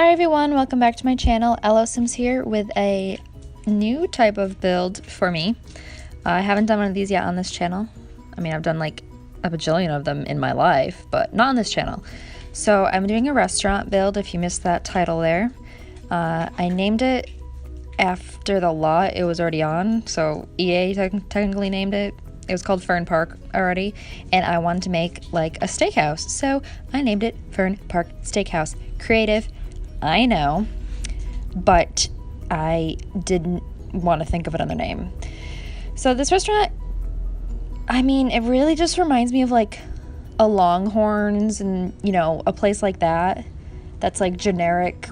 Hi everyone, welcome back to my channel. ElloSims here with a new type of build for me. I haven't done one of these yet on this channel. I mean, I've done like a bajillion of them in my life, but not on this channel. So I'm doing a restaurant build, if you missed that title there. I named it after the lot it was already on, so EA technically named it. It was called Fern Park already, and I wanted to make like a steakhouse, so I named it Fern Park Steakhouse. Creative, I know, but I didn't want to think of another name. So this restaurant, I mean, it really just reminds me of like a Longhorns and, you know, a place like that. That's like generic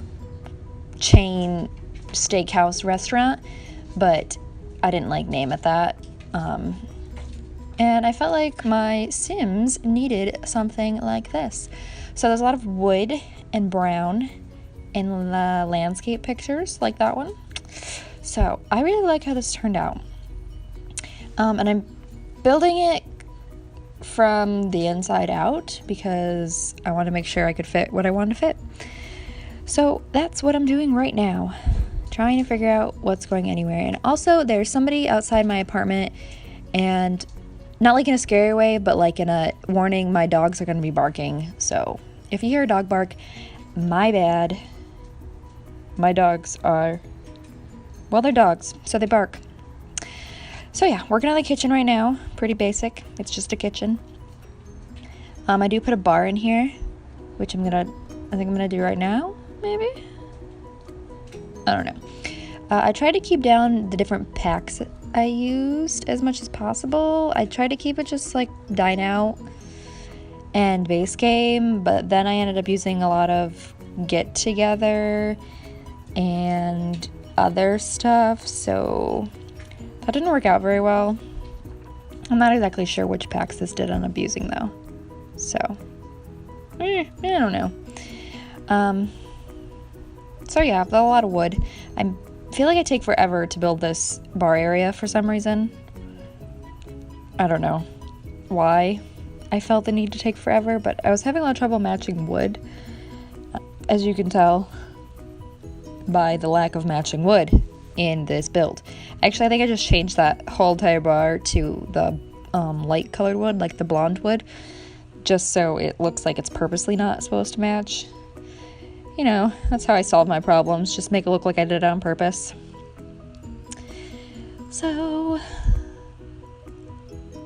chain steakhouse restaurant, but I didn't like name it that. And I felt like my Sims needed something like this. So there's a lot of wood and brown in the landscape pictures, like that one. So I really like how this turned out. And I'm building it from the inside out because I want to make sure I could fit what I wanted to fit. So that's what I'm doing right now, trying to figure out what's going anywhere. And also there's somebody outside my apartment, and not like in a scary way, but like in a warning, my dogs are going to be barking. So if you hear a dog bark, my bad. My dogs are, well, they're dogs, so they bark. So yeah, working on the kitchen right now. Pretty basic. It's just a kitchen. I do put a bar in here, which I think I'm gonna do right now, maybe? I don't know. I tried to keep down the different packs I used as much as possible. I tried to keep it just like Dine Out and Base Game, but then I ended up using a lot of Get Together and other stuff, so that didn't work out very well. I'm not exactly sure which packs this did end up using though, so I don't know. So yeah, I've got a lot of wood. I feel like I take forever to build this bar area for some reason. I don't know why I felt the need to take forever, but I was having a lot of trouble matching wood, as you can tell by the lack of matching wood in this build. Actually, I think I just changed that whole entire bar to the light colored wood, like the blonde wood, just so it looks like it's purposely not supposed to match. You know, that's how I solve my problems, just make it look like I did it on purpose. So,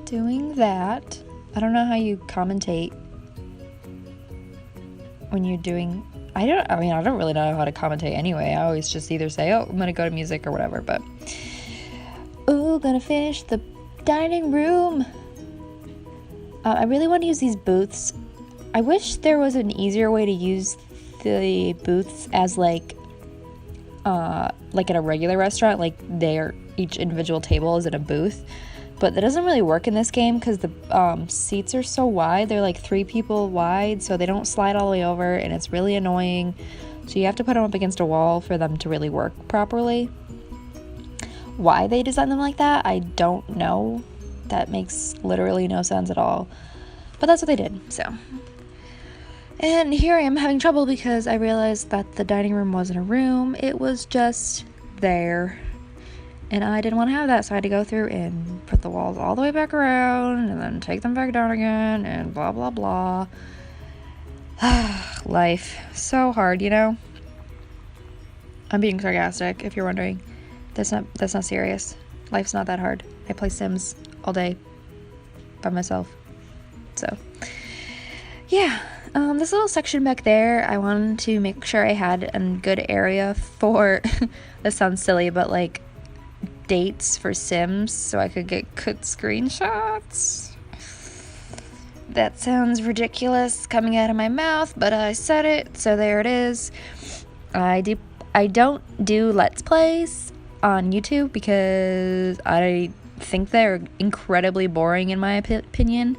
doing that. I don't know how you commentate when you're doing, I don't really know how to commentate anyway. I always just either say, oh, I'm gonna go to music or whatever, but ooh, gonna finish the dining room. I really want to use these booths. I wish there was an easier way to use the booths as like in a regular restaurant, like each individual table is in a booth, but that doesn't really work in this game because the seats are so wide. They're like 3 people wide, so they don't slide all the way over, and it's really annoying. So you have to put them up against a wall for them to really work properly. Why they designed them like that, I don't know. That makes literally no sense at all, but that's what they did. So, and here I am having trouble because I realized that the dining room wasn't a room, it was just there. And I didn't want to have that, so I had to go through and put the walls all the way back around and then take them back down again and blah, blah, blah. Life. So hard, you know? I'm being sarcastic, if you're wondering. That's not serious. Life's not that hard. I play Sims all day by myself. So, yeah. This little section back there, I wanted to make sure I had a good area for, this sounds silly, but like, dates for Sims so I could get good screenshots. That sounds ridiculous coming out of my mouth, but I said it, so there it is. I don't do Let's Plays on YouTube because I think they're incredibly boring in my opinion.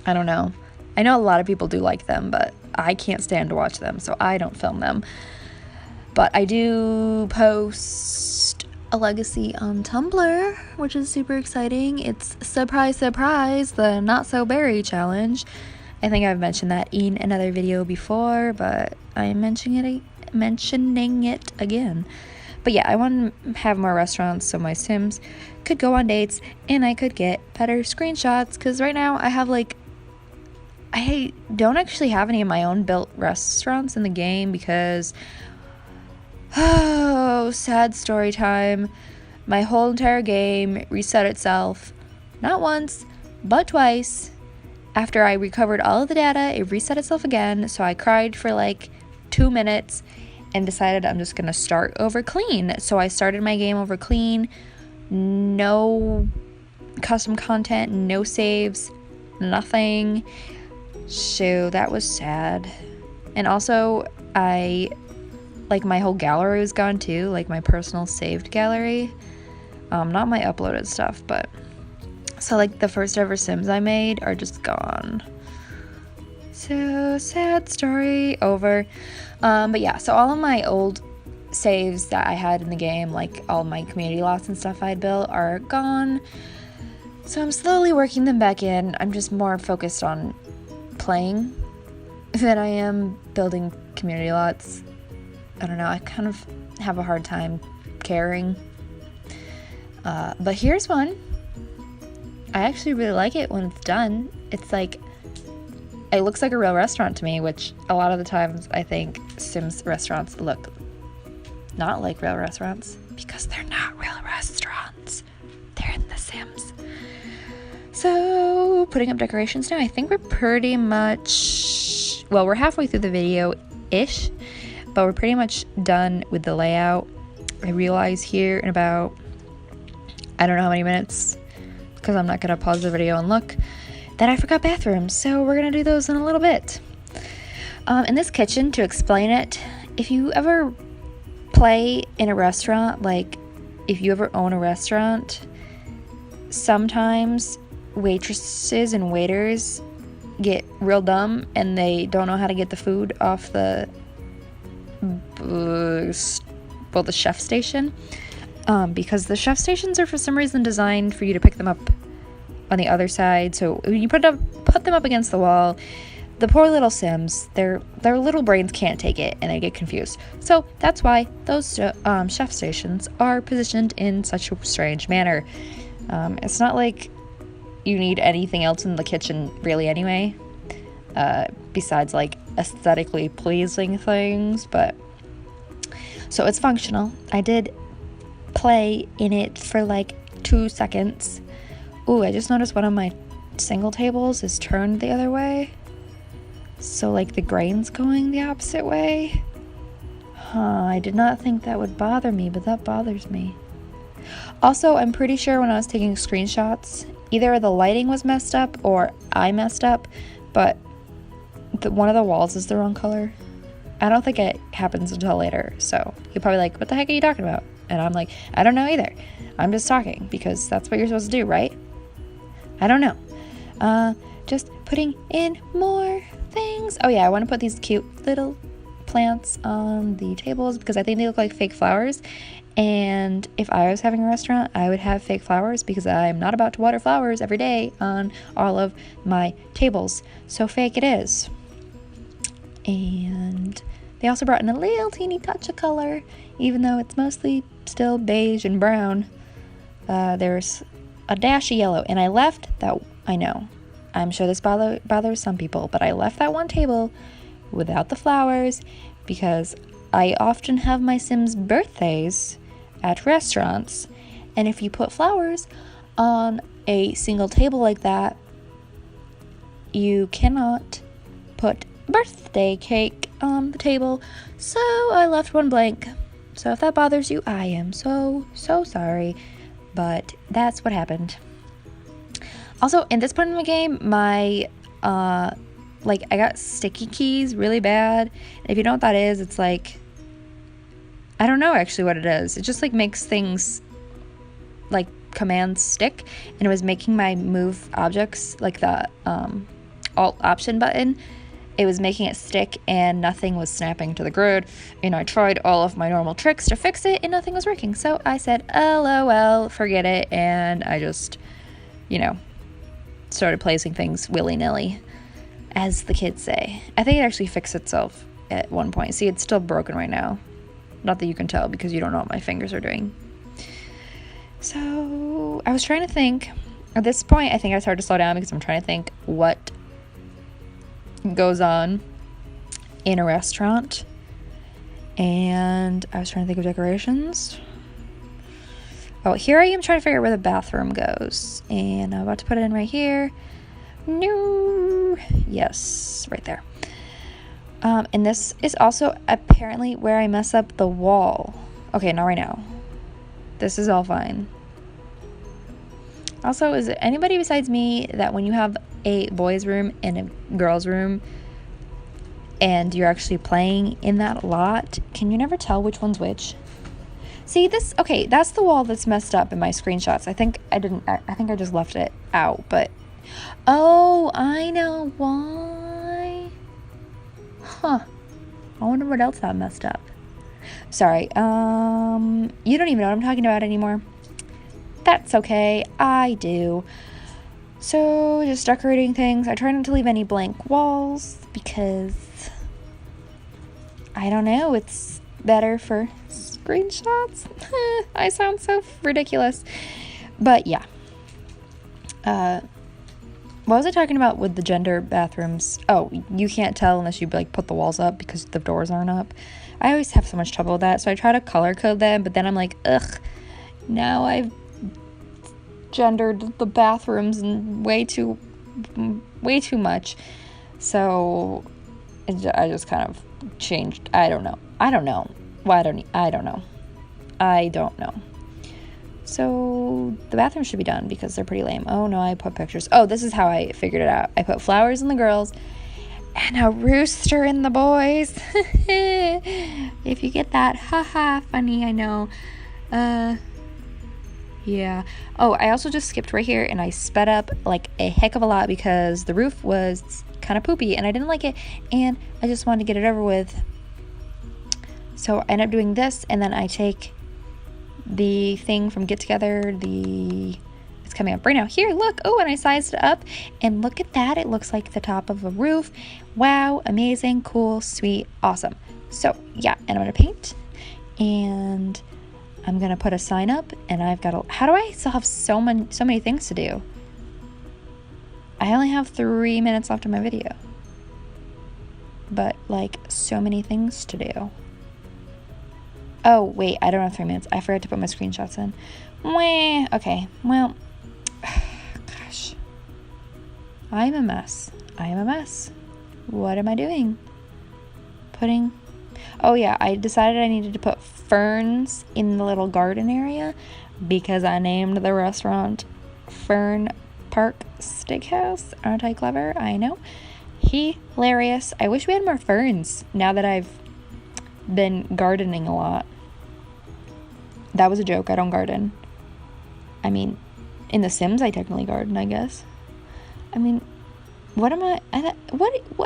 I don't know. I know a lot of people do like them, but I can't stand to watch them, so I don't film them. But I do post a legacy on Tumblr, which is super exciting. It's surprise, surprise, the Not So Berry challenge. I think I've mentioned that in another video before, but I'm mentioning it again. But yeah, I want to have more restaurants so my Sims could go on dates and I could get better screenshots, because right now I have like, I don't actually have any of my own built restaurants in the game because, oh, sad story time. My whole entire game reset itself, not once, but twice. After I recovered all of the data, it reset itself again, so I cried for like 2 minutes and decided I'm just gonna start over clean. So I started my game over clean, no custom content, no saves, nothing. So that was sad. And also, like my whole gallery was gone too, like my personal saved gallery. Not my uploaded stuff, but so like the first ever Sims I made are just gone. So sad story over. But yeah, so all of my old saves that I had in the game, like all my community lots and stuff I'd built, are gone. So I'm slowly working them back in. I'm just more focused on playing than I am building community lots. I don't know, I kind of have a hard time caring. But here's one. I actually really like it when it's done. It's like, it looks like a real restaurant to me, which a lot of the times I think Sims restaurants look not like real restaurants because they're not real restaurants. They're in The Sims. So, putting up decorations now. I think we're pretty much, well, we're halfway through the video-ish, but we're pretty much done with the layout. I realize here in about, I don't know how many minutes, because I'm not going to pause the video and look, that I forgot bathrooms. So we're going to do those in a little bit. In this kitchen, to explain it, if you ever play in a restaurant, like if you ever own a restaurant, sometimes waitresses and waiters get real dumb and they don't know how to get the food off the chef station. Because the chef stations are for some reason designed for you to pick them up on the other side. So when you put them up against the wall, the poor little Sims, their little brains can't take it and they get confused. So that's why those chef stations are positioned in such a strange manner. It's not like you need anything else in the kitchen really anyway, besides like aesthetically pleasing things, but so it's functional. I did play in it for like 2 seconds. Ooh, I just noticed one of my single tables is turned the other way. So like the grain's going the opposite way. I did not think that would bother me, but that bothers me. Also, I'm pretty sure when I was taking screenshots, either the lighting was messed up or I messed up, but one of the walls is the wrong color. I don't think it happens until later, so you're probably like, what the heck are you talking about? And I'm like, I don't know either. I'm just talking because that's what you're supposed to do, right? I don't know. Just putting in more things. Oh yeah, I want to put these cute little plants on the tables because I think they look like fake flowers. And if I was having a restaurant, I would have fake flowers because I'm not about to water flowers every day on all of my tables. So fake it is. And they also brought in a little teeny touch of color, even though it's mostly still beige and brown. There's a dash of yellow, and I left that, I know, I'm sure this bothers some people, but I left that one table without the flowers because I often have my Sims' birthdays at restaurants, and if you put flowers on a single table like that, you cannot put birthday cake on the table, so I left one blank. So if that bothers you, I am so sorry, but that's what happened. Also, in this part of the game, my I got sticky keys really bad. And if you know what that is, it's like, I don't know actually what it is. It just like makes things like commands stick, and it was making my move objects, like the alt option button, it was making it stick and nothing was snapping to the grid. And I tried all of my normal tricks to fix it and nothing was working. So I said, LOL, forget it. And I just, started placing things willy-nilly. as the kids say. I think it actually fixed itself at one point. See, it's still broken right now. Not that you can tell because you don't know what my fingers are doing. So I was trying to think. At this point, I think I started to slow down because I'm trying to think what goes on in a restaurant. And I was trying to think of decorations. Oh, here I am trying to figure out where the bathroom goes. And I'm about to put it in right here. No. Yes, right there. And this is also apparently where I mess up the wall. Okay, not right now. This is all fine. Also, is there anybody besides me that when you have a boys' room and a girls' room and you're actually playing in that lot, can you never tell which one's which? See this? Okay, that's the wall that's messed up in my screenshots. I think I just left it out, but oh, I know why. Huh. I wonder what else I messed up. Sorry. You don't even know what I'm talking about anymore. That's okay. I do. So, just decorating things. I try not to leave any blank walls because I don't know, it's better for screenshots. I sound so ridiculous. But yeah. What was I talking about with the gender bathrooms? Oh, you can't tell unless you like put the walls up because the doors aren't up. I always have so much trouble with that, so I try to color code them, but then I'm like, ugh, now I've gendered the bathrooms and way too much. So I just kind of changed. I don't know. I don't know. So the bathroom should be done because they're pretty lame. Oh no, I put pictures. Oh, this is how I figured it out. I put flowers in the girls and a rooster in the boys. If you get that, haha, funny, I know. Yeah. Oh, I also just skipped right here and I sped up like a heck of a lot because the roof was kind of poopy and I didn't like it and I just wanted to get it over with. So I end up doing this and then I take the thing from Get Together, it's coming up right now. Here, look. Oh, and I sized it up and look at that. It looks like the top of a roof. Wow, amazing, cool, sweet, awesome. So yeah, and I'm gonna paint and I'm gonna put a sign up and I've got how do I still have so many things to do? I only have 3 minutes left of my video. But like so many things to do. Oh, wait, I don't have 3 minutes. I forgot to put my screenshots in. Wah, okay, well, gosh. I'm a mess. What am I doing? Oh yeah, I decided I needed to put ferns in the little garden area because I named the restaurant Fern Park Steakhouse. Aren't I clever? I know. Hilarious. I wish we had more ferns now that I've been gardening a lot. That was a joke. I don't garden. I mean, in The Sims, I technically garden, I guess. I mean, what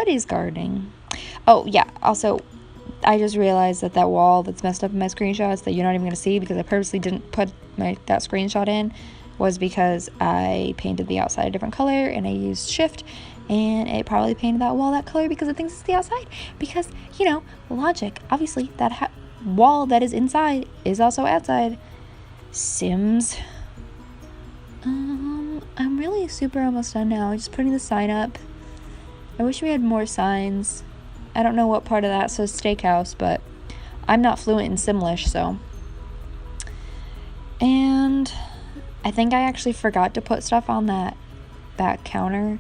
is gardening? Oh, yeah. Also, I just realized that wall that's messed up in my screenshots that you're not even going to see because I purposely didn't put that screenshot in was because I painted the outside a different color and I used shift and it probably painted that wall that color because it thinks it's the outside because, you know, logic. Obviously, that wall that is inside is also outside. Sims. I'm really super almost done now. I'm just putting the sign up. I wish we had more signs. I don't know what part of that says steakhouse, but I'm not fluent in Simlish, so. And I think I actually forgot to put stuff on that back counter,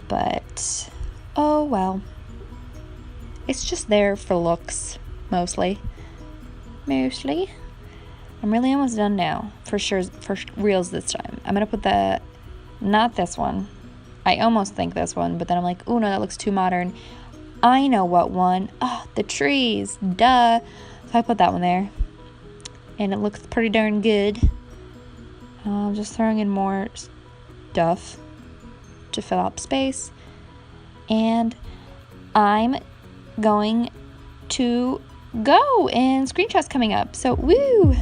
but oh well. It's just there for looks, mostly. I'm really almost done now, for sure, for reals this time. I'm gonna put not this one. I almost think this one, but then I'm like, oh no, that looks too modern. I know what one. Oh, the trees, duh. So I put that one there. And it looks pretty darn good. I'm just throwing in more stuff to fill up space. And I'm going to go, and screenshots coming up. So, woo!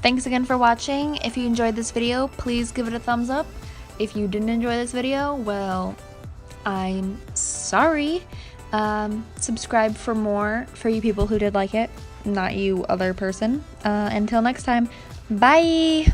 Thanks again for watching. If you enjoyed this video, please give it a thumbs up. If you didn't enjoy this video, well, I'm sorry. Subscribe for more for you people who did like it, not you other person. Until next time, bye!